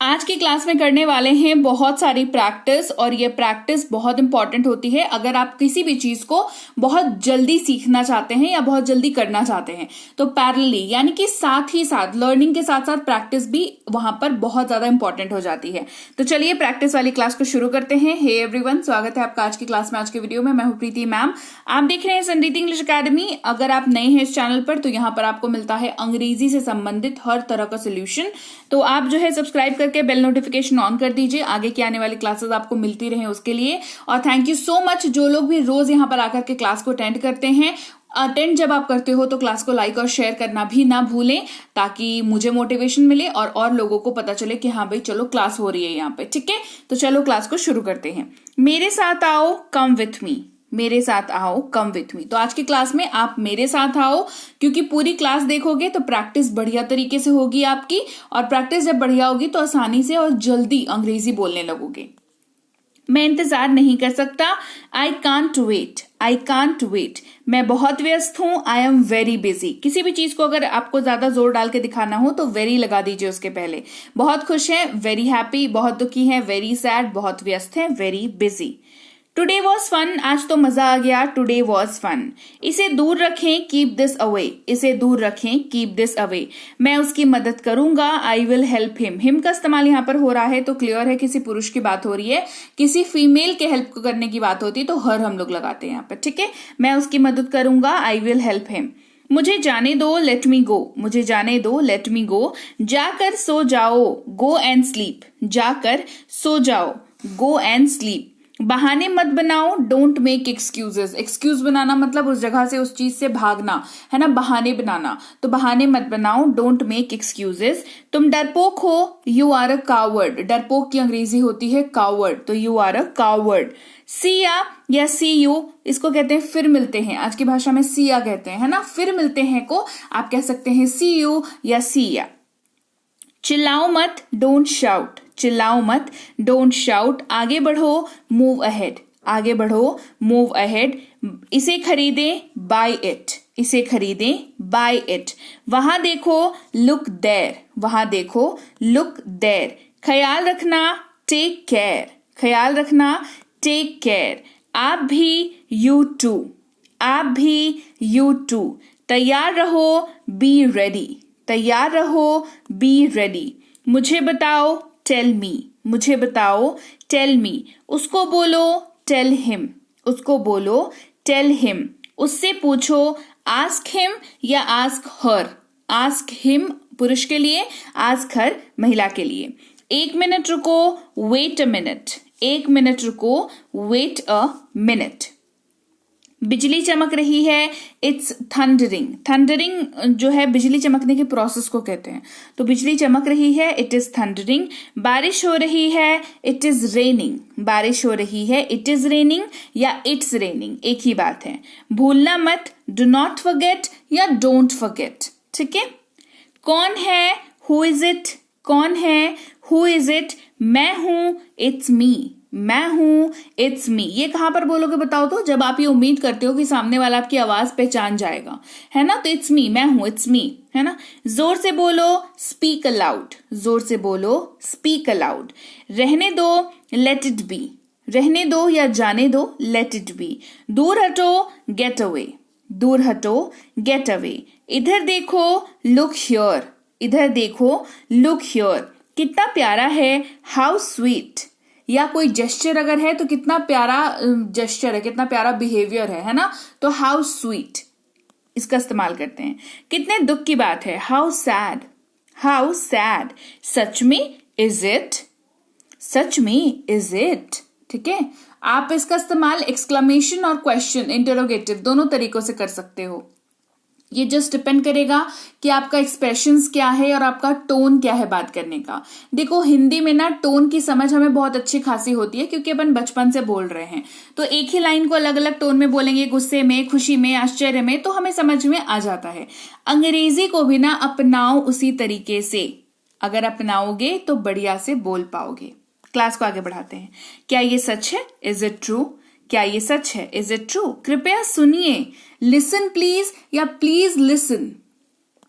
आज की क्लास में करने वाले हैं बहुत सारी प्रैक्टिस और ये प्रैक्टिस बहुत इंपॉर्टेंट होती है अगर आप किसी भी चीज को बहुत जल्दी सीखना चाहते हैं या बहुत जल्दी करना चाहते हैं। तो पैरेलली यानी कि साथ ही साथ लर्निंग के साथ साथ प्रैक्टिस भी वहां पर बहुत ज्यादा इंपॉर्टेंट हो जाती है। तो चलिए प्रैक्टिस वाली क्लास को शुरू करते हैं। हे एवरीवन, स्वागत है आपका आज की क्लास में। आज के वीडियो में मैं हूं प्रीति मैम, आप देख रहे हैं समृद्धि इंग्लिश अकेडमी। अगर आप नए हैं इस चैनल पर तो यहाँ पर आपको मिलता है अंग्रेजी से संबंधित हर तरह का सोल्यूशन। तो आप जो है सब्सक्राइब करके बेल नोटिफिकेशन ऑन कर दीजिए, आगे की आने वाली क्लासेस आपको मिलती रहे उसके लिए। और थैंक यू सो मच जो लोग भी रोज यहाँ पर आकर के क्लास को अटेंड करते हैं। अटेंड जब आप करते हो तो क्लास को लाइक और शेयर करना भी ना भूलें, ताकि मुझे मोटिवेशन मिले और लोगों को पता चले कि हाँ भाई चलो क्लास हो रही है यहाँ पे। ठीक है, तो चलो क्लास को शुरू करते हैं। मेरे साथ आओ, कम विथ मी। मेरे साथ आओ, कम विथ मी। तो आज की क्लास में आप मेरे साथ आओ, क्योंकि पूरी क्लास देखोगे तो प्रैक्टिस बढ़िया तरीके से होगी आपकी, और प्रैक्टिस जब बढ़िया होगी तो आसानी से और जल्दी अंग्रेजी बोलने लगोगे। मैं इंतजार नहीं कर सकता, I can't wait. I can't wait. मैं बहुत व्यस्त हूं, आई एम वेरी बिजी। किसी भी चीज को अगर आपको ज्यादा जोर डाल के दिखाना हो तो वेरी लगा दीजिए उसके पहले। बहुत खुश है, वेरी हैप्पी। बहुत दुखी है, वेरी सैड। बहुत व्यस्त है, very busy. Today was fun. आज तो मजा आ गया, टुडे वॉज फन। इसे दूर रखें, कीप दिस अवे। इसे दूर रखें, कीप दिस अवे। मैं उसकी मदद करूंगा, I will help him. Him का इस्तेमाल यहाँ पर हो रहा है तो क्लियर है किसी पुरुष की बात हो रही है। किसी फीमेल के हेल्प को करने की बात होती है तो हर हम लोग लगाते हैं यहाँ पर। ठीक है, मैं उसकी मदद करूंगा, आई विल हेल्प हिम। मुझे जाने दो, लेट मी गो। मुझे जाने दो, लेट मी गो। जाकर सो जाओ, गो एंड स्लीप। जाकर सो जाओ, गो एंड स्लीप। बहाने मत बनाओ, डोंट मेक एक्सक्यूजेस। एक्सक्यूज बनाना मतलब उस जगह से उस चीज से भागना है ना, बहाने बनाना। तो बहाने मत बनाओ, डोंट मेक एक्सक्यूजेस। तुम डरपोक हो, यू आर अ कावर्ड। डरपोक की अंग्रेजी होती है कावर्ड, तो यू आर अ कावर्ड। सिया या सी यू, इसको कहते हैं फिर मिलते हैं। आज की भाषा में सिया कहते हैं, है ना। फिर मिलते हैं को आप कह सकते हैं सी यू या सिया। चिल्लाओ मत, डोंट शाउट। चिल्लाओ मत, डोंट शाउट। आगे बढ़ो, मूव अहेड। आगे बढ़ो, मूव अहेड। इसे खरीदें, बाय इट। इसे खरीदें, बाय इट। वहां देखो, लुक देयर। वहां देखो, लुक देयर। ख्याल रखना, टेक केयर। ख्याल रखना, टेक केयर। आप भी, यू टू। आप भी, यू टू। तैयार रहो, बी रेडी। तैयार रहो, बी रेडी। मुझे बताओ, टेल मी। मुझे बताओ, टेल मी। उसको बोलो, टेल हिम। उसको बोलो, टेल हिम। उससे पूछो, आस्क हिम या आस्क हर। आस्क हिम पुरुष के लिए, आस्क हर महिला के लिए। 1 मिनट रुको, वेट अ मिनट। 1 मिनट रुको, वेट अ मिनट। बिजली चमक रही है, इट्स थंडरिंग। थंडरिंग जो है बिजली चमकने के प्रोसेस को कहते हैं। तो बिजली चमक रही है, इट इज थंडरिंग। बारिश हो रही है, इट इज रेनिंग। बारिश हो रही है, इट इज रेनिंग या इट्स रेनिंग, एक ही बात है। भूलना मत, डू नॉट फॉरगेट या डोंट फॉरगेट। ठीक है। कौन है, हु इज इट। कौन है, हु इज इट। मैं हूं, इट्स मी। मैं हूं, इट्स मी। ये कहां पर बोलोगे बताओ तो, जब आप ये उम्मीद करते हो कि सामने वाला आपकी आवाज पहचान जाएगा, है ना। तो इट्स मी, मैं हूं, इट्स मी, है ना। जोर से बोलो, स्पीक अलाउड। जोर से बोलो, स्पीक अलाउड। रहने दो, लेट इट बी। रहने दो या जाने दो, लेट इट बी। दूर हटो, गेट अवे। दूर हटो, गेट अवे। इधर देखो, लुक हियर। इधर देखो, लुक हियर। कितना प्यारा है, हाउ स्वीट। या कोई जेस्चर अगर है तो कितना प्यारा जेस्चर है, कितना प्यारा बिहेवियर है ना। तो हाउ स्वीट इसका इस्तेमाल करते हैं। कितने दुख की बात है, हाउ सैड। How sad. सच में, इज इट। सच में, इज इट। ठीक है। आप इसका इस्तेमाल एक्सक्लेमेशन और क्वेश्चन, इंटरोगेटिव दोनों तरीकों से कर सकते हो। ये जस्ट डिपेंड करेगा कि आपका एक्सप्रेशंस क्या है और आपका टोन क्या है बात करने का। देखो हिंदी में ना टोन की समझ हमें बहुत अच्छी खासी होती है, क्योंकि अपन बचपन से बोल रहे हैं। तो एक ही लाइन को अलग अलग टोन में बोलेंगे, गुस्से में, खुशी में, आश्चर्य में, तो हमें समझ में आ जाता है। अंग्रेजी को भी ना अपनाओ उसी तरीके से। अगर अपनाओगे तो बढ़िया से बोल पाओगे। क्लास को आगे बढ़ाते हैं। क्या ये सच है, इज इट ट्रू। क्या ये सच है, इज इट ट्रू। कृपया सुनिए, लिसन प्लीज या प्लीज लिसन।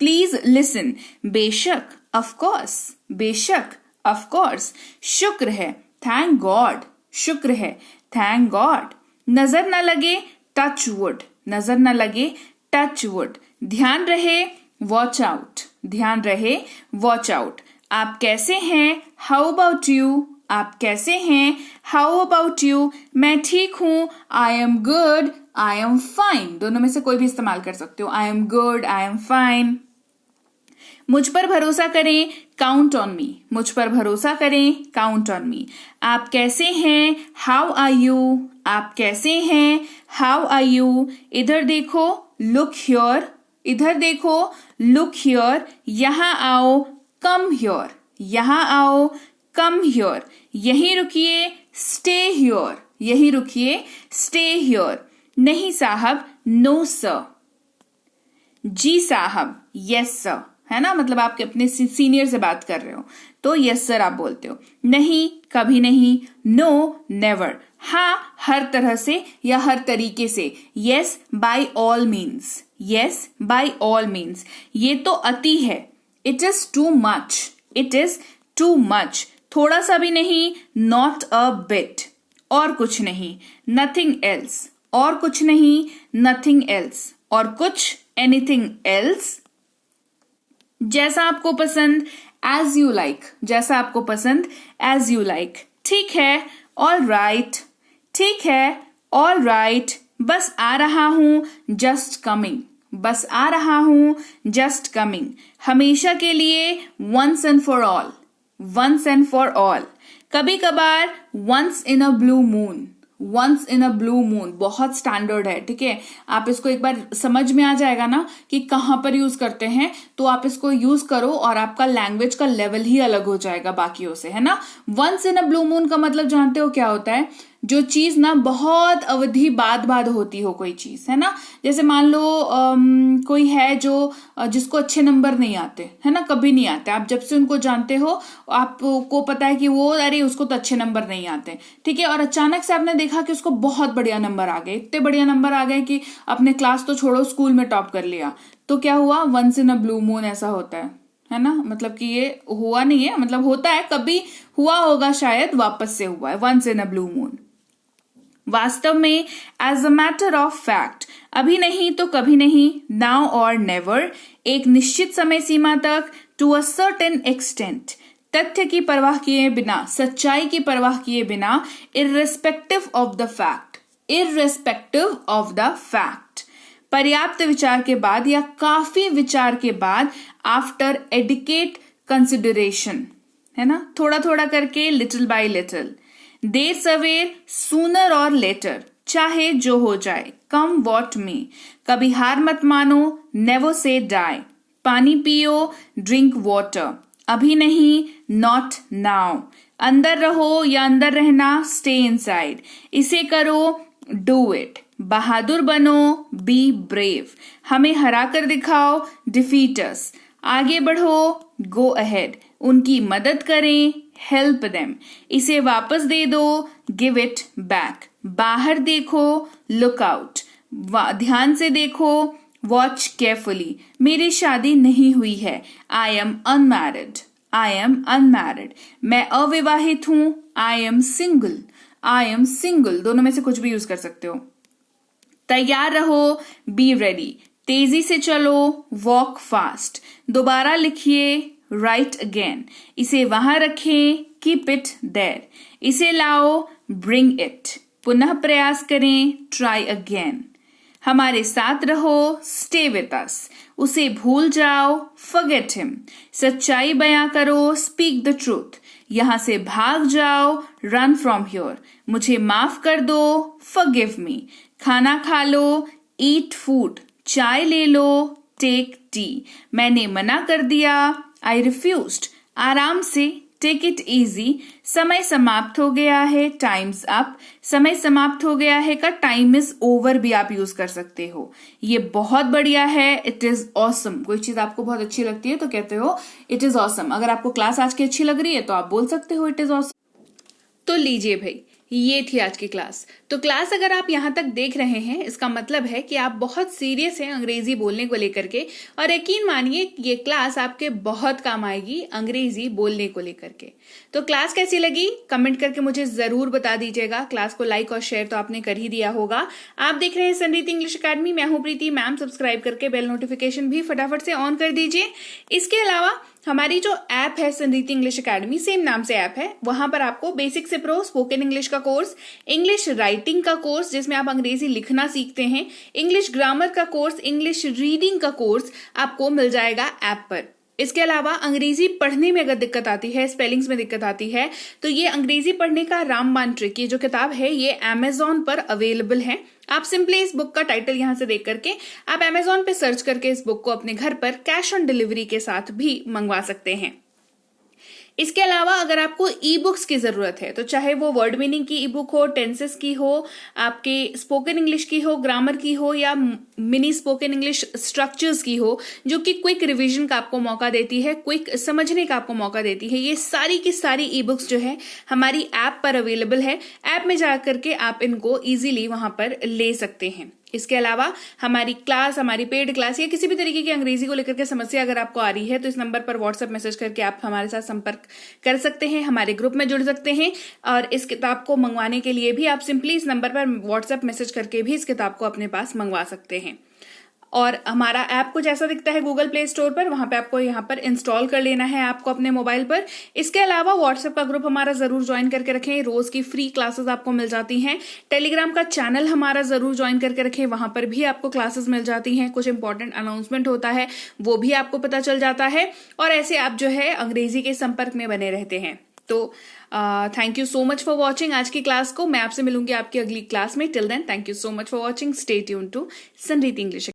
Please listen. बेशक, ऑफ कोर्स। बेशक, ऑफ कोर्स। शुक्र है, थैंक गॉड, शुक्र है, थैंक गॉड। नजर न लगे, टच वुड, नजर न लगे, टच वुड। ध्यान रहे, वॉच आउट, ध्यान रहे, वॉच आउट। आप कैसे हैं, हाउ अबाउट यू, आप कैसे हैं, हाउ अबाउट यू। मैं ठीक हूं, I am good, I am fine. दोनों में से कोई भी इस्तेमाल कर सकते हो, I am good, I am fine. मुझ पर भरोसा करें, काउंट ऑन मी, मुझ पर भरोसा करें, काउंट ऑन मी। आप कैसे हैं, हाउ आर यू, आप कैसे हैं, हाउ आर यू। इधर देखो, लुक हियर, इधर देखो, लुक हियर। यहां आओ, कम हियर, यहां आओ, कम हियर। यहीं रुकिए, स्टे हियर, यहीं रुकिए, स्टे हियर। नहीं साहब, नो सर। जी साहब, यस सर, है ना, मतलब आप अपने सीनियर से बात कर रहे हो तो यस सर आप बोलते हो। नहीं, कभी नहीं, नो, नेवर। हाँ, हर तरह से या हर तरीके से, yes by all means, yes by all means. ये तो अति है, it is too much, it is too much. थोड़ा सा भी नहीं, नॉट अ बिट, और कुछ नहीं, नथिंग एल्स, और कुछ नहीं, नथिंग एल्स, और कुछ, एनीथिंग एल्स। जैसा आपको पसंद, एज यू लाइक, जैसा आपको पसंद, एज यू लाइक। ठीक है, ऑल राइट, ठीक है, ऑल राइट। बस आ रहा हूं, जस्ट कमिंग, बस आ रहा हूं, जस्ट कमिंग। हमेशा के लिए, once and for all, once and for all. कभी कभार, once in a blue moon, once in a blue moon बहुत स्टैंडर्ड है, ठीक है। आप इसको एक बार समझ में आ जाएगा ना कि कहां पर यूज करते हैं, तो आप इसको यूज करो और आपका लैंग्वेज का लेवल ही अलग हो जाएगा बाकियों से, है ना। Once in a blue moon का मतलब जानते हो क्या होता है, जो चीज ना बहुत अवधि बाद होती हो कोई चीज, है ना। जैसे मान लो कोई है जो जिसको अच्छे नंबर नहीं आते, है ना, कभी नहीं आते। आप जब से उनको जानते हो आपको पता है कि वो, अरे उसको तो अच्छे नंबर नहीं आते, ठीक है। और अचानक से आपने देखा कि उसको बहुत बढ़िया नंबर आ गए, इतने बढ़िया नंबर आ गए कि अपने क्लास तो छोड़ो, स्कूल में टॉप कर लिया। तो क्या हुआ, once in a blue moon ऐसा होता है ना। मतलब कि ये हुआ नहीं है, मतलब होता है, कभी हुआ होगा शायद, वापस से हुआ है, once in a blue moon. वास्तव में, as a matter of fact, अभी नहीं तो कभी नहीं, नाउ और नेवर, एक निश्चित समय सीमा तक, टू अ सर्टेन एक्सटेंट, तथ्य की परवाह किए बिना, सच्चाई की परवाह किए बिना, irrespective of the fact, irrespective of the fact. पर्याप्त विचार के बाद या काफी विचार के बाद, आफ्टर एडिकेट कंसिडरेशन, है ना, थोड़ा थोड़ा करके, लिटिल बाय लिटिल। देर सवेर, सूनर और लेटर, चाहे जो हो जाए, कम वॉट में। कभी हार मत मानो, नेवर से डाई। पानी पियो, ड्रिंक वाटर, अभी नहीं, नॉट नाउ। अंदर रहो या अंदर रहना, स्टे इनसाइड। इसे करो, डू इट। बहादुर बनो, बी ब्रेव। हमें हरा कर दिखाओ, डिफीट अस। आगे बढ़ो, गो अहेड। उनकी मदद करें, हेल्प देम। इसे वापस दे दो, गिव इट बैक। बाहर देखो, लुक आउट। ध्यान से देखो, वॉच केयरफुली। मेरी शादी नहीं हुई है, I am unmarried, I am unmarried. मैं अविवाहित हूं, I am single, I am single. दोनों में से कुछ भी यूज कर सकते हो। तैयार रहो, बी रेडी। तेजी से चलो, वॉक फास्ट। दोबारा लिखिए, राइट अगेन। इसे वहां रखें, कीप इट देयर। इसे लाओ, ब्रिंग इट। पुनः प्रयास करें, ट्राई अगेन। हमारे साथ रहो, स्टे विद अस। उसे भूल जाओ, फॉरगेट हिम। सच्चाई बयां करो, स्पीक द ट्रूथ। यहां से भाग जाओ, रन फ्रॉम हियर। मुझे माफ कर दो, फॉरगिव मी। खाना खा लो, ईट फूड। चाय ले लो, टेक टी। मैंने मना कर दिया, आई रिफ्यूज्ड। आराम से, टेक इट इजी। समय समाप्त हो गया है, टाइम्स अप। समय समाप्त हो गया है का टाइम इज ओवर भी आप यूज कर सकते हो। ये बहुत बढ़िया है, इट इज ऑसम। कोई चीज आपको बहुत अच्छी लगती है तो कहते हो इट इज ऑसम। अगर आपको क्लास आज की अच्छी लग रही है तो आप बोल सकते हो इट इज ऑसम। तो लीजिए भाई, ये थी आज की क्लास। तो क्लास अगर आप यहाँ तक देख रहे हैं, इसका मतलब है कि आप बहुत सीरियस हैं अंग्रेजी बोलने को लेकर के, और यकीन मानिए ये क्लास आपके बहुत काम आएगी अंग्रेजी बोलने को लेकर के। तो क्लास कैसी लगी कमेंट करके मुझे जरूर बता दीजिएगा। क्लास को लाइक और शेयर तो आपने कर ही दिया होगा। आप देख रहे हैं संरीति इंग्लिश अकेडमी, मैं हूं प्रीति मैम। सब्सक्राइब करके बेल नोटिफिकेशन भी फटाफट से ऑन कर दीजिए। इसके अलावा हमारी जो ऐप है संरीति इंग्लिश अकेडमी, सेम नाम से ऐप है, वहां पर आपको बेसिक से प्रो स्पोकन इंग्लिश का कोर्स, इंग्लिश राइटिंग का कोर्स जिसमें आप अंग्रेजी लिखना सीखते हैं, इंग्लिश ग्रामर का कोर्स, इंग्लिश रीडिंग का कोर्स आपको मिल जाएगा ऐप पर। इसके अलावा अंग्रेजी पढ़ने में अगर दिक्कत आती है, स्पेलिंग्स में दिक्कत आती है, तो ये अंग्रेजी पढ़ने का रामबाण ट्रिक, ये जो किताब है ये अमेजॉन पर अवेलेबल है। आप सिंपली इस बुक का टाइटल यहां से देख करके आप अमेजॉन पे सर्च करके इस बुक को अपने घर पर कैश ऑन डिलीवरी के साथ भी मंगवा सकते हैं। इसके अलावा अगर आपको ई बुक्स की जरूरत है, तो चाहे वो वर्ड मीनिंग की ई बुक हो, टेंसेस की हो, आपके स्पोकन इंग्लिश की हो, ग्रामर की हो, या मिनी स्पोकन इंग्लिश स्ट्रक्चर्स की हो, जो कि क्विक रिवीजन का आपको मौका देती है, क्विक समझने का आपको मौका देती है, ये सारी की सारी ई बुक्स जो है हमारी ऐप पर अवेलेबल है। ऐप में जाकर के आप इनको इजीली वहां पर ले सकते हैं। इसके अलावा हमारी क्लास, हमारी पेड क्लास या किसी भी तरीके की अंग्रेजी को लेकर के समस्या अगर आपको आ रही है, तो इस नंबर पर व्हाट्सएप मैसेज करके आप हमारे साथ संपर्क कर सकते हैं, हमारे ग्रुप में जुड़ सकते हैं। और इस किताब को मंगवाने के लिए भी आप सिंपली इस नंबर पर व्हाट्सएप मैसेज करके भी इस किताब को अपने पास मंगवा सकते हैं। और हमारा ऐप कुछ ऐसा दिखता है गूगल प्ले स्टोर पर, वहां पे आपको यहाँ पर इंस्टॉल कर लेना है ऐप को अपने मोबाइल पर। इसके अलावा व्हाट्सएप का ग्रुप हमारा जरूर ज्वाइन करके रखें, रोज की फ्री क्लासेस आपको मिल जाती हैं। टेलीग्राम का चैनल हमारा जरूर ज्वाइन करके रखें, वहां पर भी आपको क्लासेस मिल जाती हैं, कुछ इंपॉर्टेंट अनाउंसमेंट होता है वो भी आपको पता चल जाता है, और ऐसे आप जो है अंग्रेजी के संपर्क में बने रहते हैं। तो thank you so much for watching आज की क्लास को। मैं आपसे मिलूंगी आपकी अगली क्लास में। Till then thank you so much for watching. Stay tuned to Sanriti English.